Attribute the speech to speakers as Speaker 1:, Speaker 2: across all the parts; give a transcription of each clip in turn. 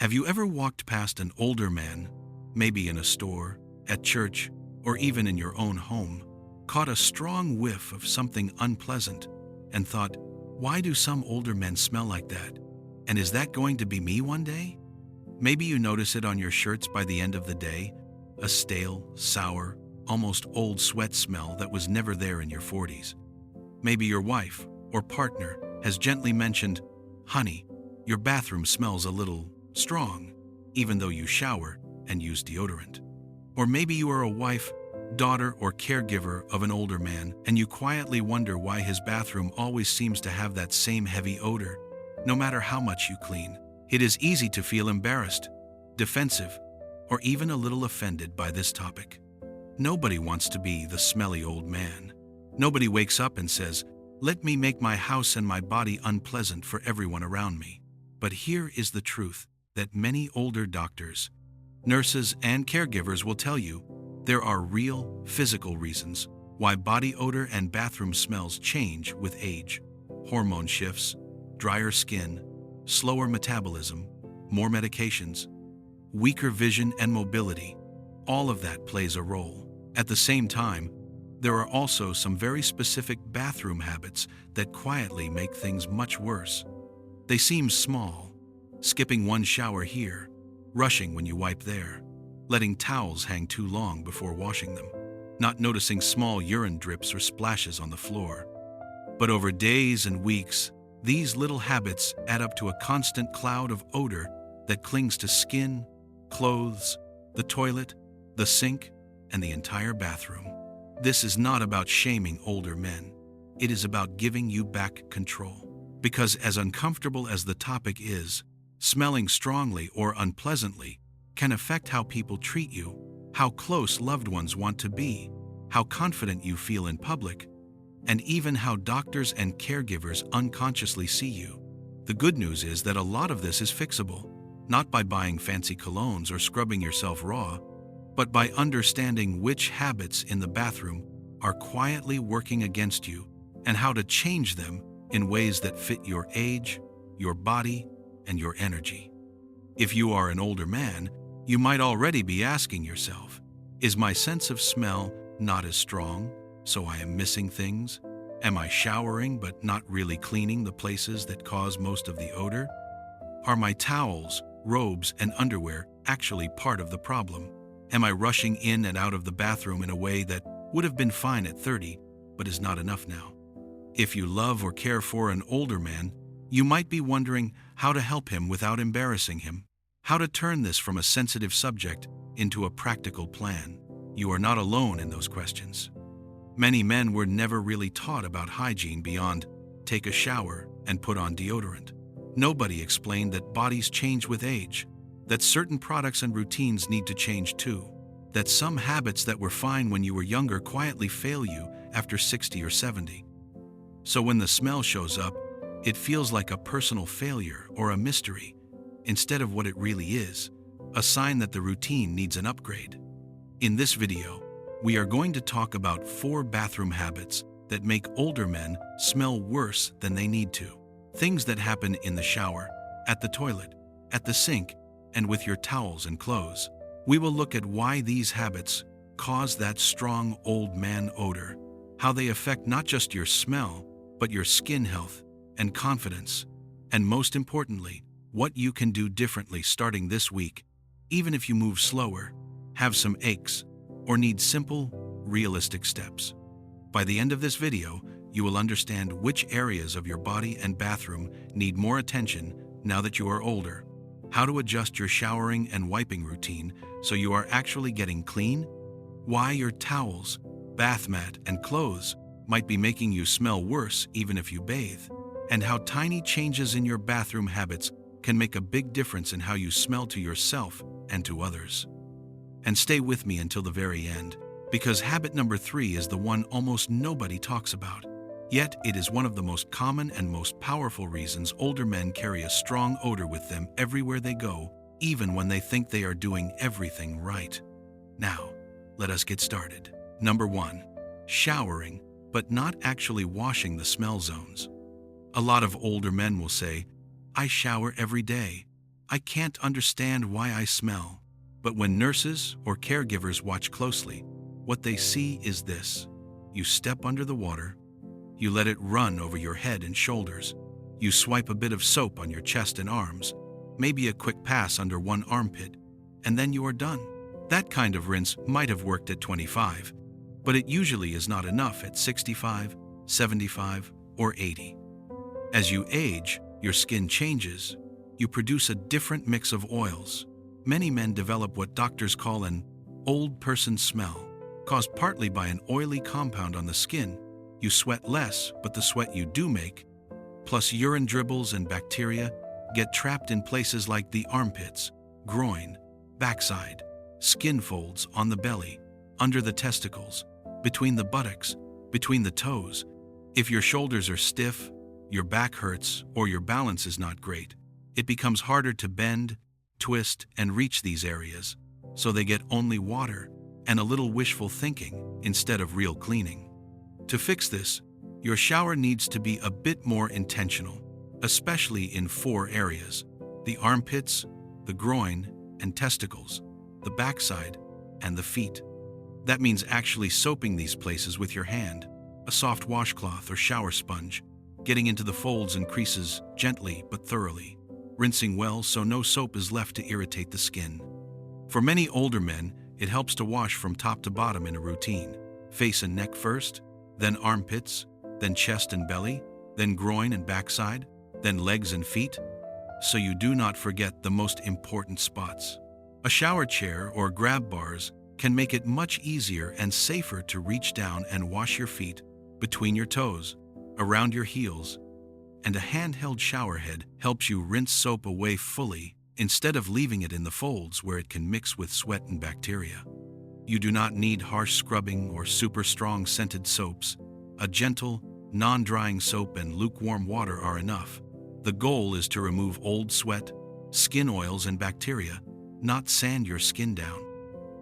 Speaker 1: Have you ever walked past an older man, maybe in a store, at church, or even in your own home, caught a strong whiff of something unpleasant, and thought, why do some older men smell like that? And is that going to be me one day? Maybe you notice it on your shirts by the end of the day, a stale, sour, almost old sweat smell that was never there in your 40s. Maybe your wife or partner has gently mentioned, honey, your bathroom smells a little strong, even though you shower and use deodorant. Or maybe you are a wife, daughter, or caregiver of an older man, and you quietly wonder why his bathroom always seems to have that same heavy odor, no matter how much you clean. It is easy to feel embarrassed, defensive, or even a little offended by this topic. Nobody wants to be the smelly old man. Nobody wakes up and says, let me make my house and my body unpleasant for everyone around me. But here is the truth that many older doctors, nurses, and caregivers will tell you: there are real physical reasons why body odor and bathroom smells change with age. Hormone shifts, drier skin, slower metabolism, more medications, weaker vision and mobility. All of that plays a role. At the same time, there are also some very specific bathroom habits that quietly make things much worse. They seem small: skipping one shower here, rushing when you wipe there, letting towels hang too long before washing them, not noticing small urine drips or splashes on the floor. But over days and weeks, these little habits add up to a constant cloud of odor that clings to skin, clothes, the toilet, the sink, and the entire bathroom. This is not about shaming older men. It is about giving you back control. Because as uncomfortable as the topic is, smelling strongly or unpleasantly can affect how people treat you, how close loved ones want to be, how confident you feel in public, and even how doctors and caregivers unconsciously see you. The good news is that a lot of this is fixable, not by buying fancy colognes or scrubbing yourself raw, but by understanding which habits in the bathroom are quietly working against you and how to change them in ways that fit your age, your body, and your energy. If you are an older man, you might already be asking yourself, is my sense of smell not as strong, so I am missing things? Am I showering but not really cleaning the places that cause most of the odor? Are my towels, robes, and underwear actually part of the problem? Am I rushing in and out of the bathroom in a way that would have been fine at 30, but is not enough now? If you love or care for an older man, you might be wondering how to help him without embarrassing him, how to turn this from a sensitive subject into a practical plan. You are not alone in those questions. Many men were never really taught about hygiene beyond take a shower and put on deodorant. Nobody explained that bodies change with age, that certain products and routines need to change too, that some habits that were fine when you were younger quietly fail you after 60 or 70. So when the smell shows up, it feels like a personal failure or a mystery, instead of what it really is, a sign that the routine needs an upgrade. In this video, we are going to talk about 4 bathroom habits that make older men smell worse than they need to. Things that happen in the shower, at the toilet, at the sink, and with your towels and clothes. We will look at why these habits cause that strong old man odor, how they affect not just your smell, but your skin health and confidence, and most importantly, what you can do differently starting this week, even if you move slower, have some aches, or need simple, realistic steps. By the end of this video, you will understand which areas of your body and bathroom need more attention now that you are older, how to adjust your showering and wiping routine so you are actually getting clean, why your towels, bath mat, and clothes might be making you smell worse even if you bathe, and how tiny changes in your bathroom habits can make a big difference in how you smell to yourself and to others. And stay with me until the very end, because habit number 3 is the one almost nobody talks about. Yet it is one of the most common and most powerful reasons older men carry a strong odor with them everywhere they go, even when they think they are doing everything right. Now, let us get started. Number 1. Showering, but not actually washing the smell zones. A lot of older men will say, I shower every day, I can't understand why I smell. But when nurses or caregivers watch closely, what they see is this. You step under the water, you let it run over your head and shoulders, you swipe a bit of soap on your chest and arms, maybe a quick pass under one armpit, and then you are done. That kind of rinse might have worked at 25, but it usually is not enough at 65, 75, or 80. As you age, your skin changes. You produce a different mix of oils. Many men develop what doctors call an old person smell, caused partly by an oily compound on the skin. You sweat less, but the sweat you do make, plus urine dribbles and bacteria, get trapped in places like the armpits, groin, backside, skin folds on the belly, under the testicles, between the buttocks, between the toes. If your shoulders are stiff, your back hurts, or your balance is not great, it becomes harder to bend, twist, and reach these areas, so they get only water and a little wishful thinking instead of real cleaning. To fix this, your shower needs to be a bit more intentional, especially in 4 areas: the armpits, the groin and testicles, the backside, and the feet. That means actually soaping these places with your hand, a soft washcloth or shower sponge, getting into the folds and creases gently but thoroughly, rinsing well so no soap is left to irritate the skin. For many older men, it helps to wash from top to bottom in a routine. Face and neck first, then armpits, then chest and belly, then groin and backside, then legs and feet, so you do not forget the most important spots. A shower chair or grab bars can make it much easier and safer to reach down and wash your feet, between your toes, around your heels, and a handheld shower head helps you rinse soap away fully instead of leaving it in the folds where it can mix with sweat and bacteria. You do not need harsh scrubbing or super strong scented soaps. A gentle, non-drying soap and lukewarm water are enough. The goal is to remove old sweat, skin oils, and bacteria, not sand your skin down.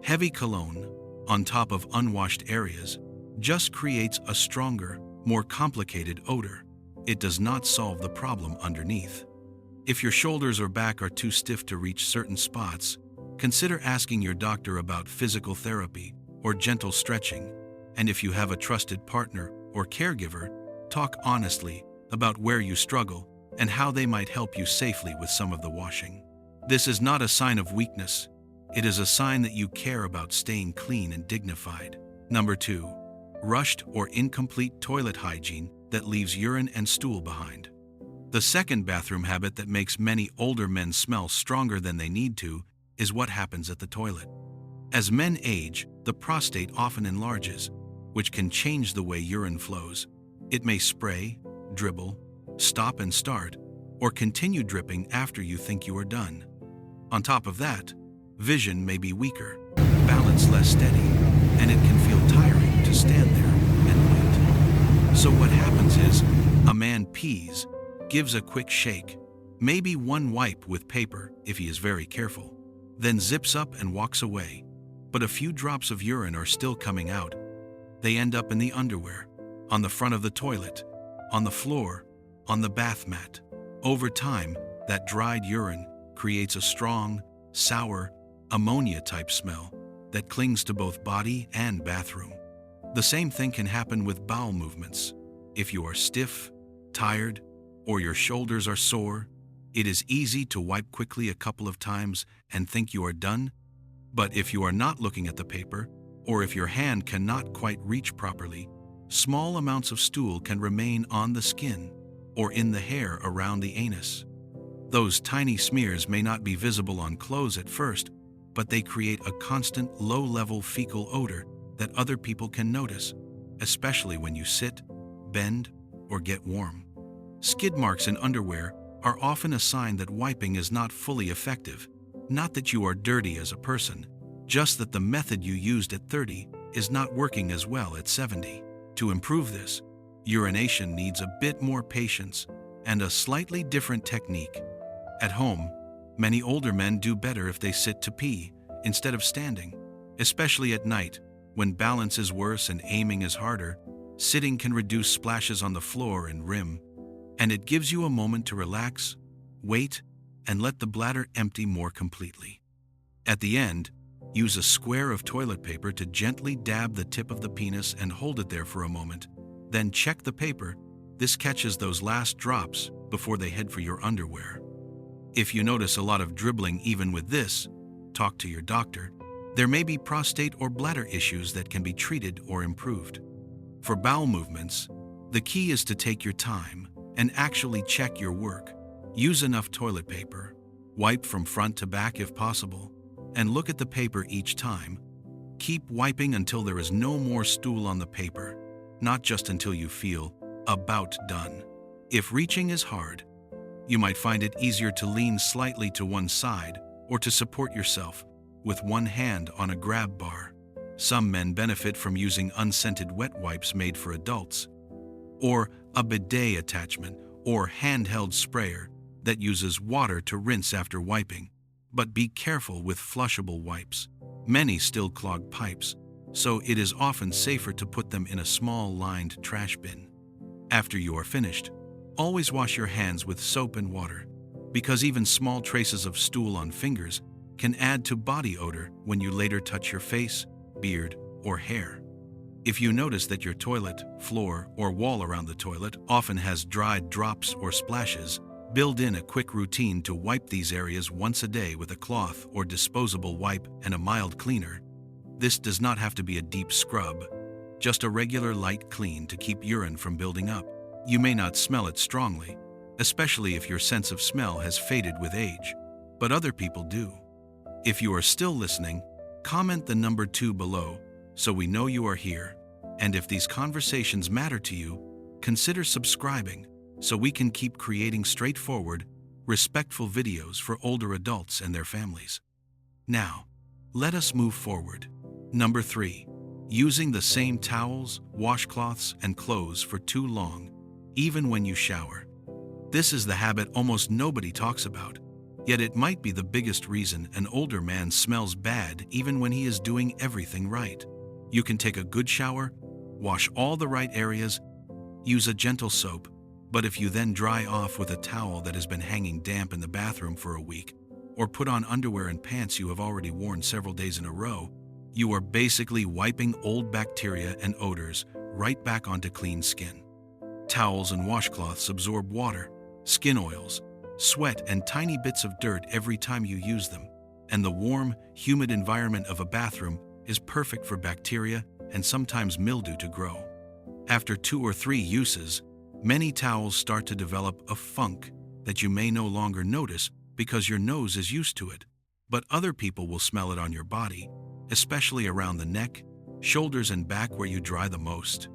Speaker 1: Heavy cologne, on top of unwashed areas, just creates a stronger, more complicated odor. It does not solve the problem underneath. If your shoulders or back are too stiff to reach certain spots, consider asking your doctor about physical therapy or gentle stretching. And if you have a trusted partner or caregiver, talk honestly about where you struggle and how they might help you safely with some of the washing. This is not a sign of weakness. It is a sign that you care about staying clean and dignified. Number 2. Rushed or incomplete toilet hygiene that leaves urine and stool behind. The second bathroom habit that makes many older men smell stronger than they need to is what happens at the toilet. As men age, the prostate often enlarges, which can change the way urine flows. It may spray, dribble, stop and start, or continue dripping after you think you are done. On top of that, vision may be weaker, balance less steady, and it can feel tiring to stand there and wait. So what happens is, a man pees, gives a quick shake, maybe one wipe with paper if he is very careful, then zips up and walks away. But a few drops of urine are still coming out. They end up in the underwear, on the front of the toilet, on the floor, on the bath mat. Over time, that dried urine creates a strong, sour, ammonia-type smell that clings to both body and bathroom. The same thing can happen with bowel movements. If you are stiff, tired, or your shoulders are sore, it is easy to wipe quickly a couple of times and think you are done. But if you are not looking at the paper, or if your hand cannot quite reach properly, small amounts of stool can remain on the skin or in the hair around the anus. Those tiny smears may not be visible on clothes at first, but they create a constant low-level fecal odor that other people can notice, especially when you sit, bend, or get warm. Skid marks in underwear are often a sign that wiping is not fully effective. Not that you are dirty as a person, just that the method you used at 30 is not working as well at 70. To improve this, urination needs a bit more patience and a slightly different technique. At home, many older men do better if they sit to pee instead of standing, especially at night when balance is worse and aiming is harder. Sitting can reduce splashes on the floor and rim, and it gives you a moment to relax, wait, and let the bladder empty more completely. At the end, use a square of toilet paper to gently dab the tip of the penis and hold it there for a moment. Then check the paper. This catches those last drops before they head for your underwear. If you notice a lot of dribbling even with this, talk to your doctor. There may be prostate or bladder issues that can be treated or improved. For bowel movements, the key is to take your time and actually check your work. Use enough toilet paper, wipe from front to back if possible, and look at the paper each time. Keep wiping until there is no more stool on the paper, not just until you feel about done. If reaching is hard, you might find it easier to lean slightly to one side or to support yourself with one hand on a grab bar. Some men benefit from using unscented wet wipes made for adults, or a bidet attachment or handheld sprayer that uses water to rinse after wiping. But be careful with flushable wipes. Many still clog pipes, so it is often safer to put them in a small lined trash bin. After you are finished, always wash your hands with soap and water, because even small traces of stool on fingers can add to body odor when you later touch your face, beard, or hair. If you notice that your toilet, floor, or wall around the toilet often has dried drops or splashes, build in a quick routine to wipe these areas once a day with a cloth or disposable wipe and a mild cleaner. This does not have to be a deep scrub, just a regular light clean to keep urine from building up. You may not smell it strongly, especially if your sense of smell has faded with age, but other people do. If you are still listening, comment the number 2 below so we know you are here. And if these conversations matter to you, consider subscribing so we can keep creating straightforward, respectful videos for older adults and their families. Now, let us move forward. Number 3. Using the same towels, washcloths, and clothes for too long, even when you shower. This is the habit almost nobody talks about, yet it might be the biggest reason an older man smells bad even when he is doing everything right. You can take a good shower, wash all the right areas, use a gentle soap, but if you then dry off with a towel that has been hanging damp in the bathroom for a week, or put on underwear and pants you have already worn several days in a row, you are basically wiping old bacteria and odors right back onto clean skin. Towels and washcloths absorb water, skin oils, sweat, and tiny bits of dirt every time you use them, and the warm, humid environment of a bathroom is perfect for bacteria and sometimes mildew to grow. After 2 or 3 uses, many towels start to develop a funk that you may no longer notice because your nose is used to it, but other people will smell it on your body, especially around the neck, shoulders, and back where you dry the most.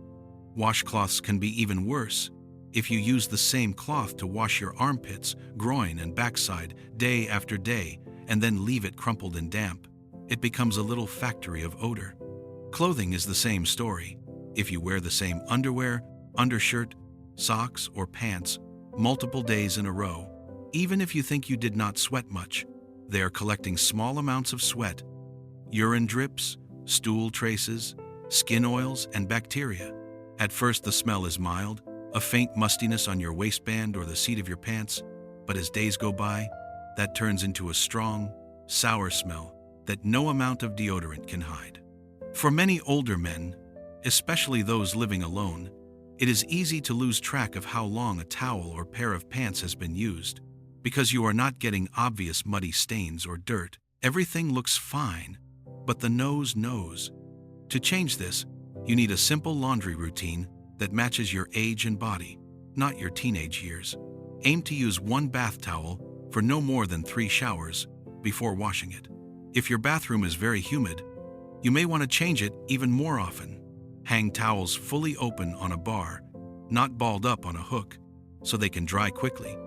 Speaker 1: Washcloths can be even worse. If you use the same cloth to wash your armpits, groin, and backside day after day and then leave it crumpled and damp, it becomes a little factory of odor. Clothing is the same story. If you wear the same underwear, undershirt, socks, or pants multiple days in a row, even if you think you did not sweat much, they are collecting small amounts of sweat, urine drips, stool traces, skin oils, and bacteria. At first the smell is mild, a faint mustiness on your waistband or the seat of your pants, but as days go by, that turns into a strong, sour smell that no amount of deodorant can hide. For many older men, especially those living alone, it is easy to lose track of how long a towel or pair of pants has been used. Because you are not getting obvious muddy stains or dirt, everything looks fine, but the nose knows. To change this, you need a simple laundry routine that matches your age and body, not your teenage years. Aim to use 1 bath towel for no more than 3 showers before washing it. If your bathroom is very humid, you may want to change it even more often. Hang towels fully open on a bar, not balled up on a hook, so they can dry quickly.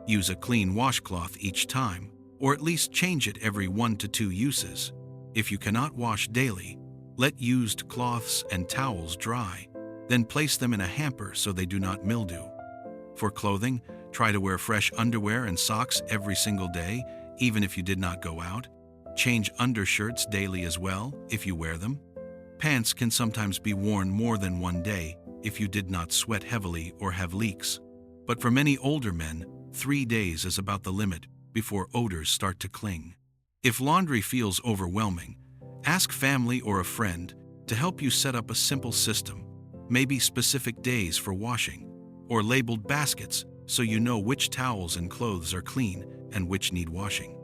Speaker 1: Use a clean washcloth each time, or at least change it every 1 to 2 uses. If you cannot wash daily, let used cloths and towels dry, then place them in a hamper so they do not mildew. For clothing, try to wear fresh underwear and socks every single day, even if you did not go out. Change undershirts daily as well, if you wear them. Pants can sometimes be worn more than 1 day if you did not sweat heavily or have leaks. But for many older men, 3 days is about the limit. before odors start to cling. If laundry feels overwhelming, ask family or a friend to help you set up a simple system, maybe specific days for washing, or labeled baskets so you know which towels and clothes are clean and which need washing.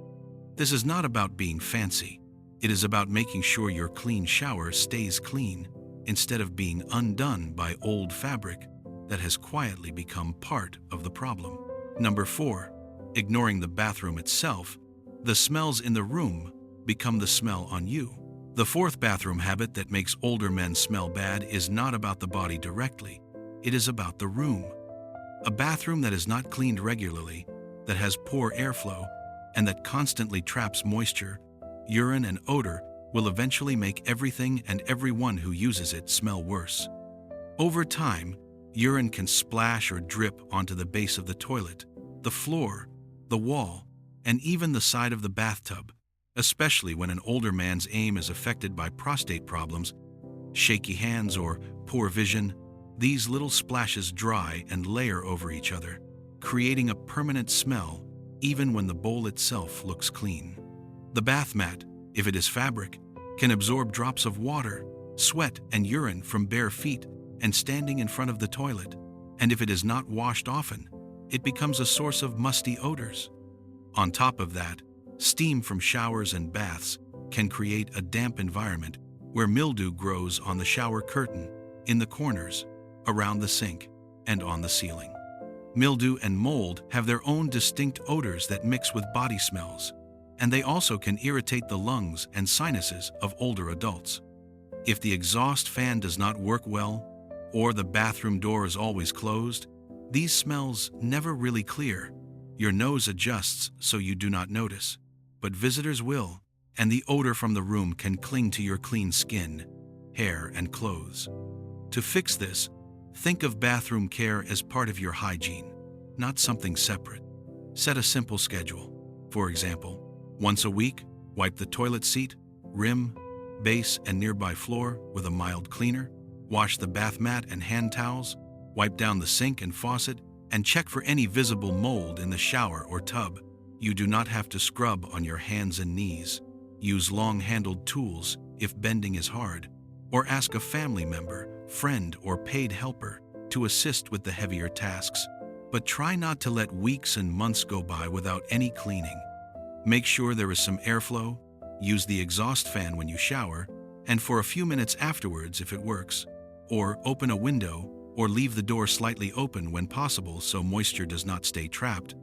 Speaker 1: This is not about being fancy. It is about making sure your clean shower stays clean instead of being undone by old fabric that has quietly become part of the problem. Number 4. Ignoring the bathroom itself, the smells in the room become the smell on you. The fourth bathroom habit that makes older men smell bad is not about the body directly. It is about the room. A bathroom that is not cleaned regularly, that has poor airflow, and that constantly traps moisture, urine, and odor will eventually make everything and everyone who uses it smell worse. Over time, urine can splash or drip onto the base of the toilet, the floor, the wall, and even the side of the bathtub, especially when an older man's aim is affected by prostate problems, shaky hands, or poor vision. These little splashes dry and layer over each other, creating a permanent smell even when the bowl itself looks clean. The bath mat, if it is fabric, can absorb drops of water, sweat, and urine from bare feet and standing in front of the toilet, and if it is not washed often, it becomes a source of musty odors. On top of that, steam from showers and baths can create a damp environment where mildew grows on the shower curtain, in the corners, around the sink, and on the ceiling. Mildew and mold have their own distinct odors that mix with body smells, and they also can irritate the lungs and sinuses of older adults. If the exhaust fan does not work well, or the bathroom door is always closed, these smells never really clear. Your nose adjusts so you do not notice, but visitors will, and the odor from the room can cling to your clean skin, hair, and clothes. To fix this, think of bathroom care as part of your hygiene, not something separate. Set a simple schedule. For example, once a week, wipe the toilet seat, rim, base, and nearby floor with a mild cleaner. Wash the bath mat and hand towels. Wipe down the sink and faucet, and check for any visible mold in the shower or tub. You do not have to scrub on your hands and knees. Use long-handled tools if bending is hard, or ask a family member, friend, or paid helper to assist with the heavier tasks. But try not to let weeks and months go by without any cleaning. Make sure there is some airflow, use the exhaust fan when you shower, and for a few minutes afterwards if it works, or open a window or leave the door slightly open when possible so moisture does not stay trapped.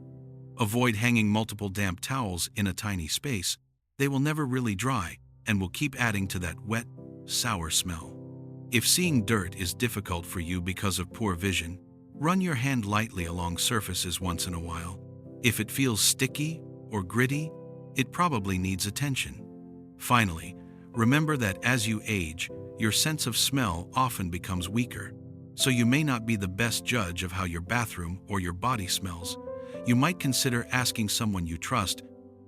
Speaker 1: Avoid hanging multiple damp towels in a tiny space. They will never really dry and will keep adding to that wet, sour smell. If seeing dirt is difficult for you because of poor vision, run your hand lightly along surfaces once in a while. If it feels sticky or gritty, it probably needs attention. Finally, remember that as you age, your sense of smell often becomes weaker, so you may not be the best judge of how your bathroom or your body smells. You might consider asking someone you trust,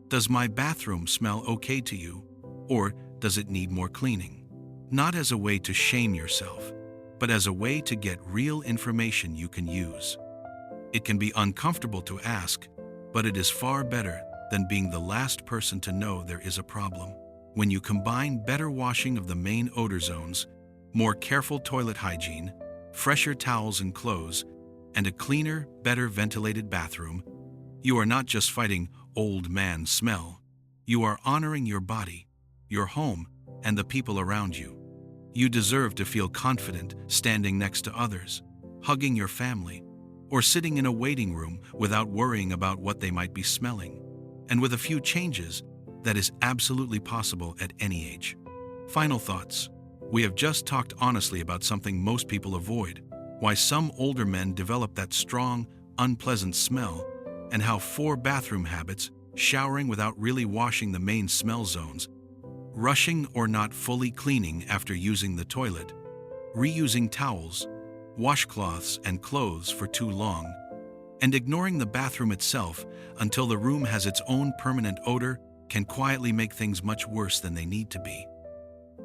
Speaker 1: "Does my bathroom smell okay to you? Or does it need more cleaning?" Not as a way to shame yourself, but as a way to get real information you can use. It can be uncomfortable to ask, but it is far better than being the last person to know there is a problem. When you combine better washing of the main odor zones, more careful toilet hygiene, fresher towels and clothes, and a cleaner, better ventilated bathroom, you are not just fighting old man smell. You are honoring your body, your home, and the people around you. You deserve to feel confident standing next to others, hugging your family, or sitting in a waiting room without worrying about what they might be smelling. And with a few changes, that is absolutely possible at any age. Final thoughts. We have just talked honestly about something most people avoid, why some older men develop that strong, unpleasant smell, and how 4 bathroom habits, showering without really washing the main smell zones, rushing or not fully cleaning after using the toilet, reusing towels, washcloths, and clothes for too long, and ignoring the bathroom itself until the room has its own permanent odor can quietly make things much worse than they need to be.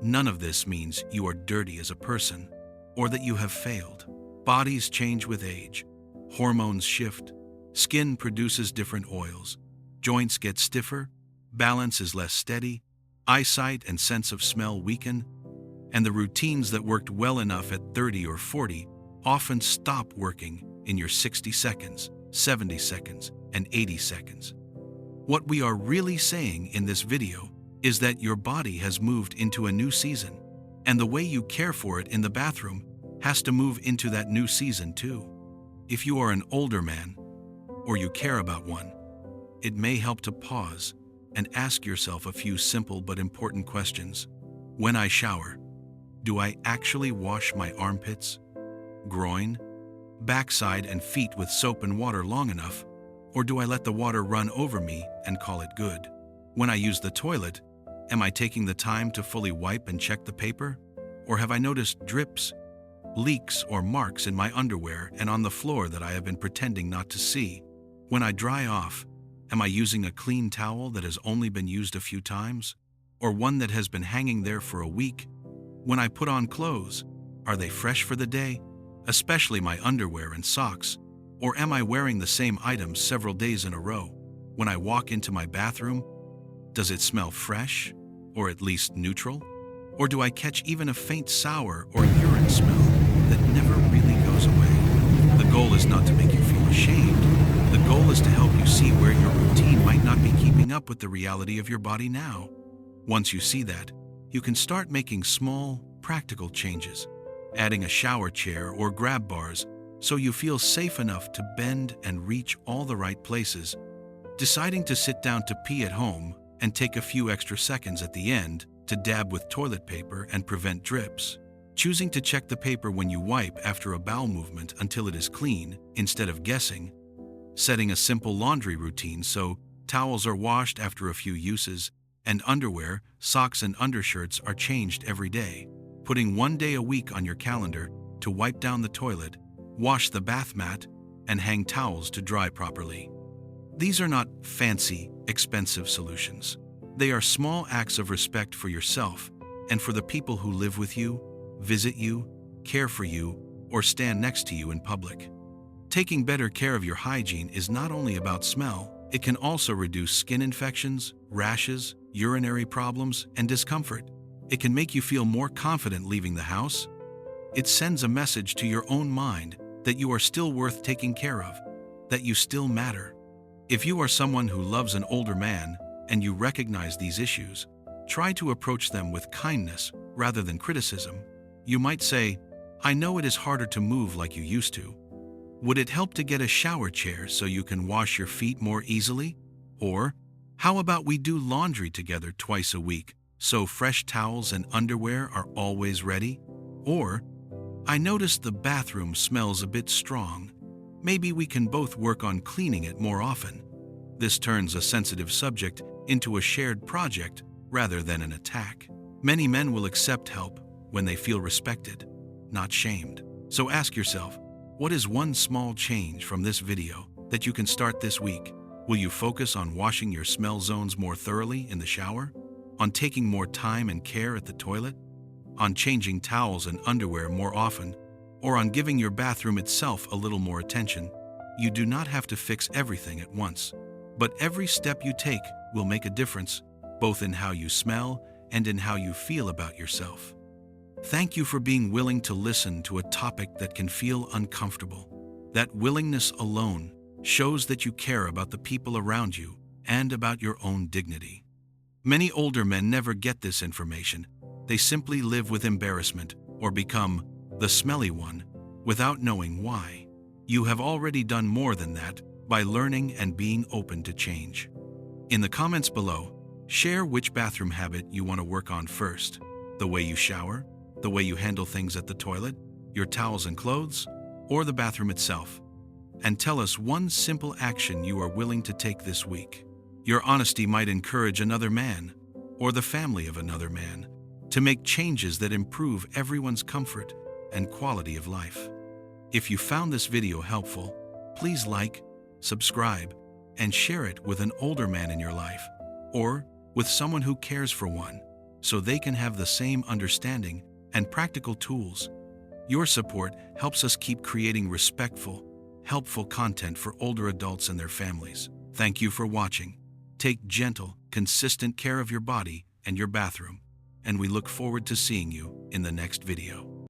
Speaker 1: None of this means you are dirty as a person or that you have failed. Bodies change with age, hormones shift, skin produces different oils, joints get stiffer, balance is less steady, eyesight and sense of smell weaken, and the routines that worked well enough at 30 or 40 often stop working in your 60 seconds, 70 seconds, and 80 seconds. What we are really saying in this video is that your body has moved into a new season, and the way you care for it in the bathroom has to move into that new season too. If you are an older man, or you care about one, it may help to pause and ask yourself a few simple but important questions. When I shower, do I actually wash my armpits, groin, backside, and feet with soap and water long enough, or do I let the water run over me and call it good? When I use the toilet, am I taking the time to fully wipe and check the paper? Or have I noticed drips, leaks, or marks in my underwear and on the floor that I have been pretending not to see? When I dry off, am I using a clean towel that has only been used a few times, or one that has been hanging there for a week? When I put on clothes, are they fresh for the day, especially my underwear and socks, or am I wearing the same items several days in a row? When I walk into my bathroom, does it smell fresh, or at least neutral? Or do I catch even a faint sour or urine smell that never really goes away? The goal is not to make you feel ashamed. The goal is to help you see where your routine might not be keeping up with the reality of your body now. Once you see that, you can start making small, practical changes, adding a shower chair or grab bars so you feel safe enough to bend and reach all the right places, deciding to sit down to pee at home and take a few extra seconds at the end to dab with toilet paper and prevent drips, choosing to check the paper when you wipe after a bowel movement until it is clean instead of guessing, setting a simple laundry routine so towels are washed after a few uses, and underwear, socks, and undershirts are changed every day, putting one day a week on your calendar to wipe down the toilet, wash the bath mat, and hang towels to dry properly. These are not fancy, expensive solutions. They are small acts of respect for yourself and for the people who live with you, visit you, care for you, or stand next to you in public. Taking better care of your hygiene is not only about smell, it can also reduce skin infections, rashes, urinary problems, and discomfort. It can make you feel more confident leaving the house. It sends a message to your own mind that you are still worth taking care of, that you still matter. If you are someone who loves an older man and you recognize these issues, try to approach them with kindness rather than criticism. You might say, "I know it is harder to move like you used to. Would it help to get a shower chair so you can wash your feet more easily? Or, how about we do laundry together twice a week so fresh towels and underwear are always ready? Or, I noticed the bathroom smells a bit strong. Maybe we can both work on cleaning it more often." This turns a sensitive subject into a shared project rather than an attack. Many men will accept help when they feel respected, not shamed. So ask yourself, what is one small change from this video that you can start this week? Will you focus on washing your smell zones more thoroughly in the shower? On taking more time and care at the toilet? On changing towels and underwear more often? Or on giving your bathroom itself a little more attention? You do not have to fix everything at once, but every step you take will make a difference, both in how you smell and in how you feel about yourself. Thank you for being willing to listen to a topic that can feel uncomfortable. That willingness alone shows that you care about the people around you and about your own dignity. Many older men never get this information. They simply live with embarrassment or become the smelly one without knowing why. You have already done more than that by learning and being open to change. In the comments below, share which bathroom habit you want to work on first. The way you shower, the way you handle things at the toilet, your towels and clothes, or the bathroom itself. And tell us one simple action you are willing to take this week. Your honesty might encourage another man, or the family of another man, to make changes that improve everyone's comfort and quality of life. If you found this video helpful, please like, subscribe, and share it with an older man in your life, or with someone who cares for one, so they can have the same understanding and practical tools. Your support helps us keep creating respectful, helpful content for older adults and their families. Thank you for watching. Take gentle, consistent care of your body and your bathroom, and we look forward to seeing you in the next video.